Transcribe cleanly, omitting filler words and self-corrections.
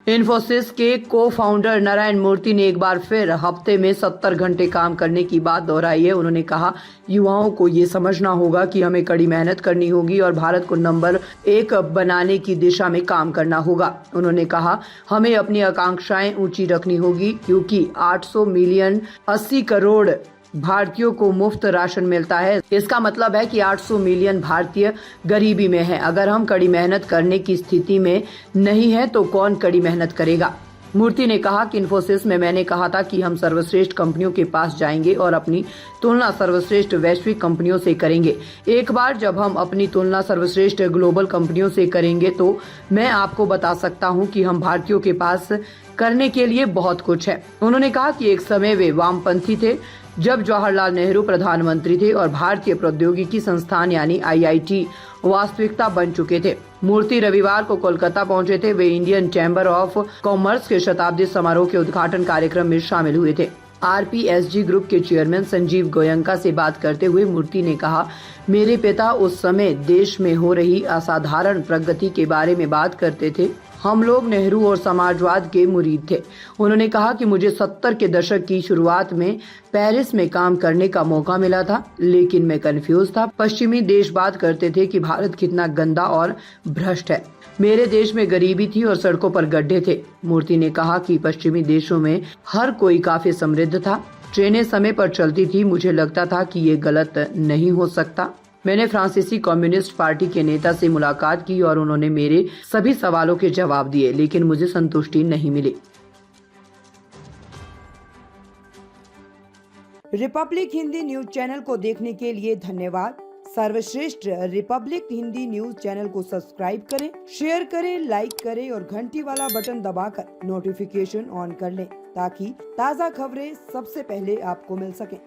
इन्फोसिस के को-फाउंडर नारायण मूर्ति ने एक बार फिर हफ्ते में 70 घंटे काम करने की बात दोहराई है। उन्होंने कहा, युवाओं को ये समझना होगा कि हमें कड़ी मेहनत करनी होगी और भारत को नंबर 1 बनाने की दिशा में काम करना होगा। उन्होंने कहा, हमें अपनी आकांक्षाएं ऊंची रखनी होगी क्योंकि 800 मिलियन 80 करोड़ भारतीयों को मुफ्त राशन मिलता है। इसका मतलब है कि 800 मिलियन भारतीय गरीबी में हैं। अगर हम कड़ी मेहनत करने की स्थिति में नहीं है तो कौन कड़ी मेहनत करेगा। मूर्ति ने कहा कि इन्फोसिस में मैंने कहा था कि हम सर्वश्रेष्ठ कंपनियों के पास जाएंगे और अपनी तुलना सर्वश्रेष्ठ वैश्विक कंपनियों से करेंगे। एक बार जब हम अपनी तुलना सर्वश्रेष्ठ ग्लोबल कंपनियों से करेंगे तो मैं आपको बता सकता हूं कि हम भारतीयों के पास करने के लिए बहुत कुछ है। उन्होंने कहा कि एक समय वे वामपंथी थे जब जवाहरलाल नेहरू प्रधानमंत्री थे और भारतीय प्रौद्योगिकी संस्थान यानी आईआईटी वास्तविकता बन चुके थे। मूर्ति रविवार को कोलकाता पहुंचे थे। वे इंडियन चैम्बर ऑफ कॉमर्स के शताब्दी समारोह के उद्घाटन कार्यक्रम में शामिल हुए थे। आरपीएसजी ग्रुप के चेयरमैन संजीव गोयंका से बात करते हुए मूर्ति ने कहा, मेरे पिता उस समय देश में हो रही असाधारण प्रगति के बारे में बात करते थे। हम लोग नेहरू और समाजवाद के मुरीद थे। उन्होंने कहा कि मुझे 70 के दशक की शुरुआत में पेरिस में काम करने का मौका मिला था, लेकिन मैं कंफ्यूज था। पश्चिमी देश बात करते थे कि भारत कितना गंदा और भ्रष्ट है। मेरे देश में गरीबी थी और सड़कों पर गड्ढे थे। मूर्ति ने कहा कि पश्चिमी देशों में हर कोई काफी समृद्ध था, ट्रेनें समय पर चलती थी। मुझे लगता था कि ये गलत नहीं हो सकता। मैंने फ्रांसीसी कम्युनिस्ट पार्टी के नेता से मुलाकात की और उन्होंने मेरे सभी सवालों के जवाब दिए, लेकिन मुझे संतुष्टि नहीं मिली। रिपब्लिक हिंदी न्यूज चैनल को देखने के लिए धन्यवाद। सर्वश्रेष्ठ रिपब्लिक हिंदी न्यूज चैनल को सब्सक्राइब करें, शेयर करें, लाइक करें और घंटी वाला बटन दबाकर नोटिफिकेशन ऑन कर लें ताकि ताज़ा खबरें सबसे पहले आपको मिल सकें।